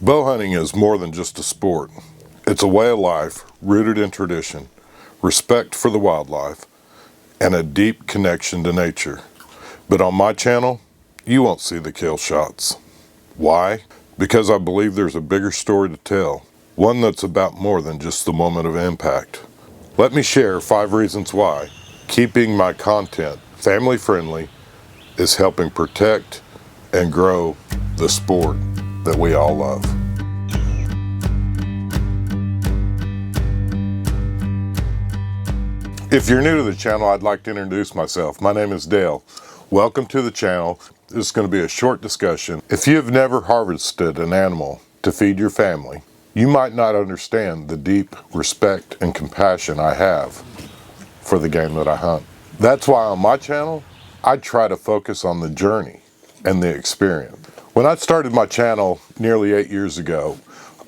Bow hunting is more than just a sport. It's a way of life rooted in tradition, respect for the wildlife, and a deep connection to nature. But on my channel, you won't see the kill shots. Why? Because I believe there's a bigger story to tell, one that's about more than just the moment of impact. Let me share 5 reasons why keeping my content family friendly is helping protect and grow the sport that we all love. If you're new to the channel, I'd like to introduce myself. My name is Dale. Welcome to the channel. This is going to be a short discussion. If you have never harvested an animal to feed your family, you might not understand the deep respect and compassion I have for the game that I hunt. That's why on my channel, I try to focus on the journey and the experience. When I started my channel nearly 8 years ago,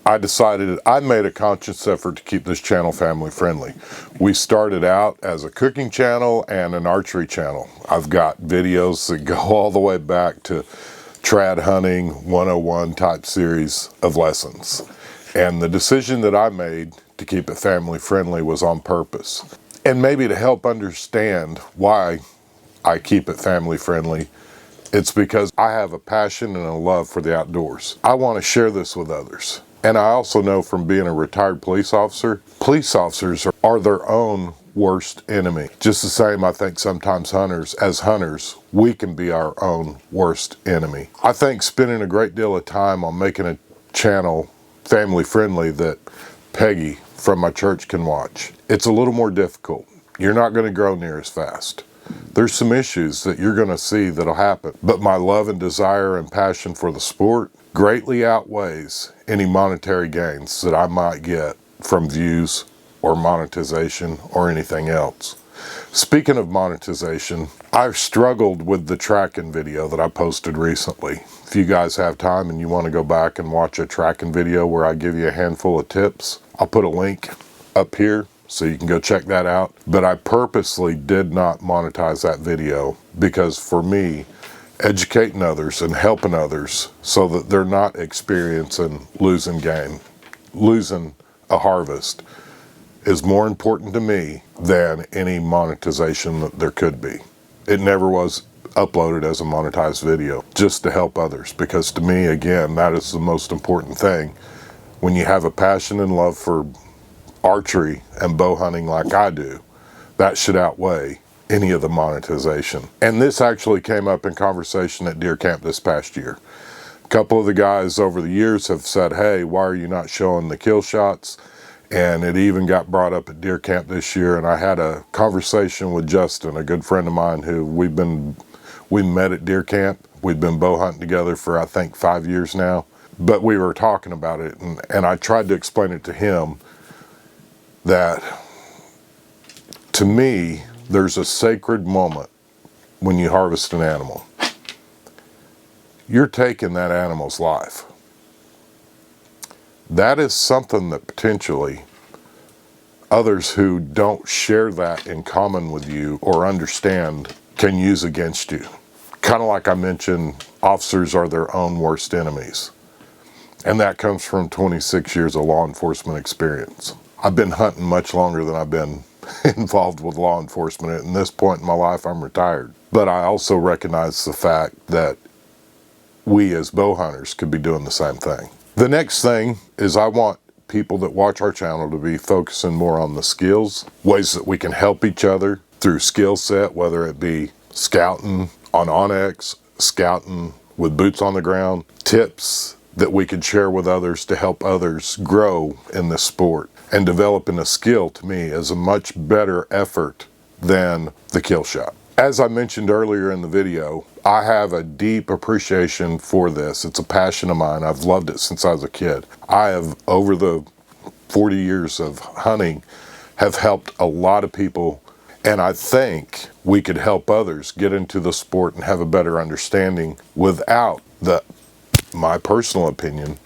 I made a conscious effort to keep this channel family friendly. We started out as a cooking channel and an archery channel. I've got videos that go all the way back to trad hunting 101 type series of lessons. And the decision that I made to keep it family friendly was on purpose. And maybe to help understand why I keep it family friendly, it's because I have a passion and a love for the outdoors. I want to share this with others. And I also know from being a retired police officers are their own worst enemy. Just the same, I think sometimes as hunters, we can be our own worst enemy. I think spending a great deal of time on making a channel family friendly that Peggy from my church can watch. It's a little more difficult. You're not going to grow near as fast. There's some issues that you're going to see that'll happen, but my love and desire and passion for the sport greatly outweighs any monetary gains that I might get from views or monetization or anything else. Speaking of monetization, I've struggled with the tracking video that I posted recently. If you guys have time and you want to go back and watch a tracking video where I give you a handful of tips, I'll put a link up here so you can go check that out. But I purposely did not monetize that video because for me, educating others and helping others so that they're not experiencing losing game, losing a harvest, is more important to me than any monetization that there could be. It never was uploaded as a monetized video, just to help others, because to me, again, that is the most important thing. When you have a passion and love for archery and bow hunting like I do, that should outweigh any of the monetization. And this actually came up in conversation at deer camp this past year. A couple of the guys over the years have said, hey, why are you not showing the kill shots? And it even got brought up at deer camp this year, and I had a conversation with Justin, a good friend of mine who we met at deer camp. We've been bow hunting together for I think 5 years now, but we were talking about it, and I tried to explain it to him that to me, there's a sacred moment when you harvest an animal. You're taking that animal's life. That is something that potentially others who don't share that in common with you or understand can use against you. Kind of like I mentioned, officers are their own worst enemies. And that comes from 26 years of law enforcement experience. I've been hunting much longer than I've been involved with law enforcement. At this point in my life, I'm retired. But I also recognize the fact that we as bow hunters could be doing the same thing. The next thing is I want people that watch our channel to be focusing more on the skills, ways that we can help each other through skill set, whether it be scouting on onX, scouting with boots on the ground, tips that we can share with others to help others grow in this sport. And developing a skill, to me, is a much better effort than the kill shot. As I mentioned earlier in the video, I have a deep appreciation for this. It's a passion of mine. I've loved it since I was a kid. I have, over the 40 years of hunting, have helped a lot of people, and I think we could help others get into the sport and have a better understanding without my personal opinion,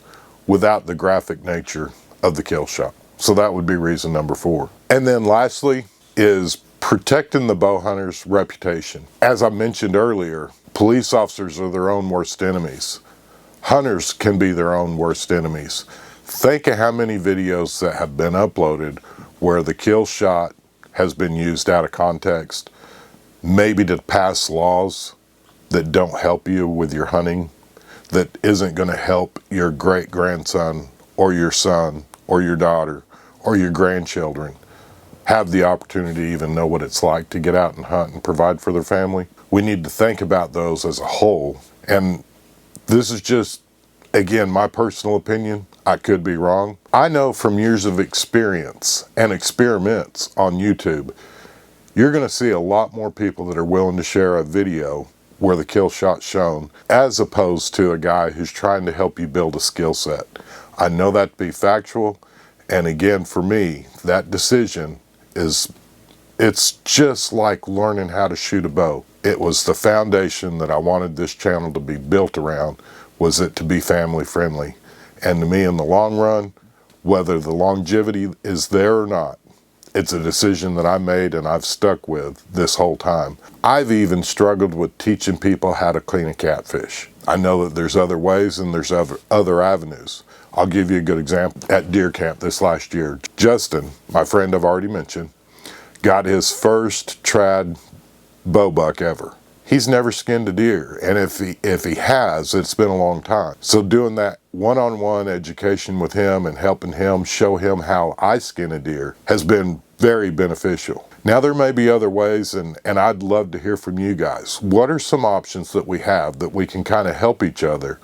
without the graphic nature of the kill shot. So that would be reason number 4. And then lastly is protecting the bow hunter's reputation. As I mentioned earlier, police officers are their own worst enemies. Hunters can be their own worst enemies. Think of how many videos that have been uploaded where the kill shot has been used out of context, maybe to pass laws that don't help you with your hunting, that isn't going to help your great-grandson or your son or your daughter or your grandchildren have the opportunity to even know what it's like to get out and hunt and provide for their family. We need to think about those as a whole. And this is just, again, my personal opinion. I could be wrong. I know from years of experience and experiments on YouTube, you're going to see a lot more people that are willing to share a video where the kill shot's shown, as opposed to a guy who's trying to help you build a skill set. I know that to be factual. And again, for me, that decision it's just like learning how to shoot a bow. It was the foundation that I wanted this channel to be built around, was it to be family friendly. And to me, in the long run, whether the longevity is there or not, it's a decision that I made and I've stuck with this whole time. I've even struggled with teaching people how to clean a catfish. I know that there's other ways and there's other avenues. I'll give you a good example. At deer camp this last year, Justin, my friend I've already mentioned, got his first trad bow buck ever. He's never skinned a deer, and if he has, it's been a long time. So doing that one-on-one education with him and helping him show him how I skin a deer has been very beneficial. Now there may be other ways, and I'd love to hear from you guys. What are some options that we have that we can kind of help each other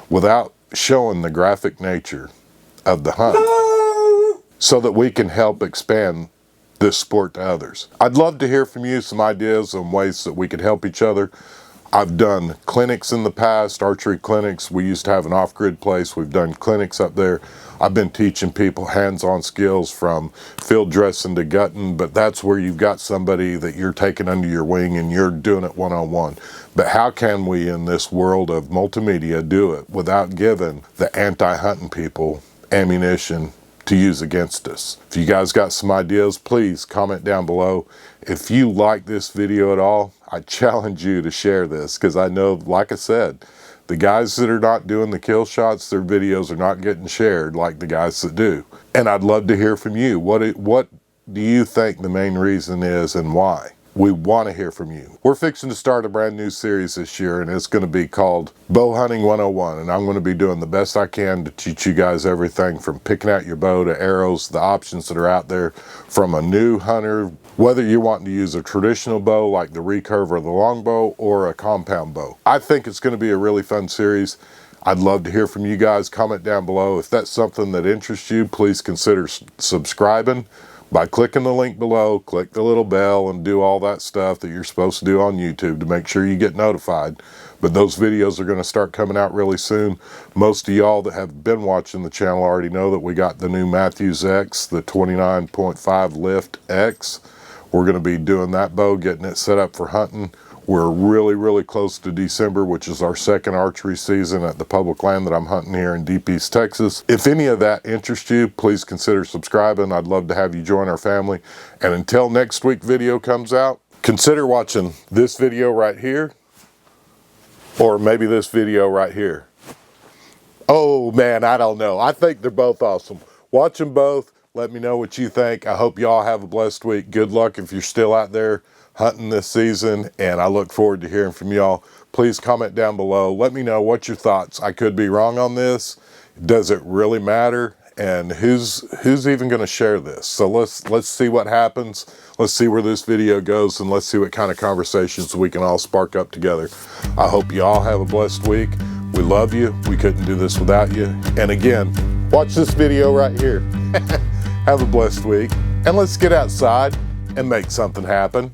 without showing the graphic nature of the hunt, so that we can help expand this sport to others? I'd love to hear from you some ideas on ways that we could help each other. I've done clinics in the past, archery clinics. We used to have an off-grid place. We've done clinics up there. I've been teaching people hands-on skills from field dressing to gutting, but that's where you've got somebody that you're taking under your wing and you're doing it one-on-one. But how can we, in this world of multimedia, do it without giving the anti-hunting people ammunition to use against us? If you guys got some ideas, please comment down below. If you like this video at all, I challenge you to share this, because I know, like I said, the guys that are not doing the kill shots, their videos are not getting shared like the guys that do. And I'd love to hear from you. What do you think the main reason is and why? We want to hear from you. We're fixing to start a brand new series this year, and it's going to be called Bow Hunting 101. And I'm going to be doing the best I can to teach you guys everything from picking out your bow to arrows, the options that are out there from a new hunter, whether you're wanting to use a traditional bow like the recurve or the longbow, or a compound bow. I think it's going to be a really fun series. I'd love to hear from you guys. Comment down below. If that's something that interests you, please consider subscribing by clicking the link below. Click the little bell and do all that stuff that you're supposed to do on YouTube to make sure you get notified. But those videos are going to start coming out really soon. Most of y'all that have been watching the channel already know that we got the new Matthews X, the 29.5 Lift X. We're going to be doing that bow, getting it set up for hunting. We're really close to December, which is our second archery season at the public land that I'm hunting here in Deep East, Texas. If any of that interests you, please consider subscribing. I'd love to have you join our family. And until next week's video comes out, consider watching this video right here, or maybe this video right here. Oh man, I don't know. I think they're both awesome. Watch them both. Let me know what you think. I hope y'all have a blessed week. Good luck if you're still out there hunting this season, and I look forward to hearing from y'all. Please comment down below. Let me know what your thoughts. I could be wrong on this. Does it really matter? And who's even going to share this? So let's see what happens. Let's see where this video goes, and let's see what kind of conversations we can all spark up together. I hope you all have a blessed week. We love you. We couldn't do this without you. And again, watch this video right here. Have a blessed week, and let's get outside and make something happen.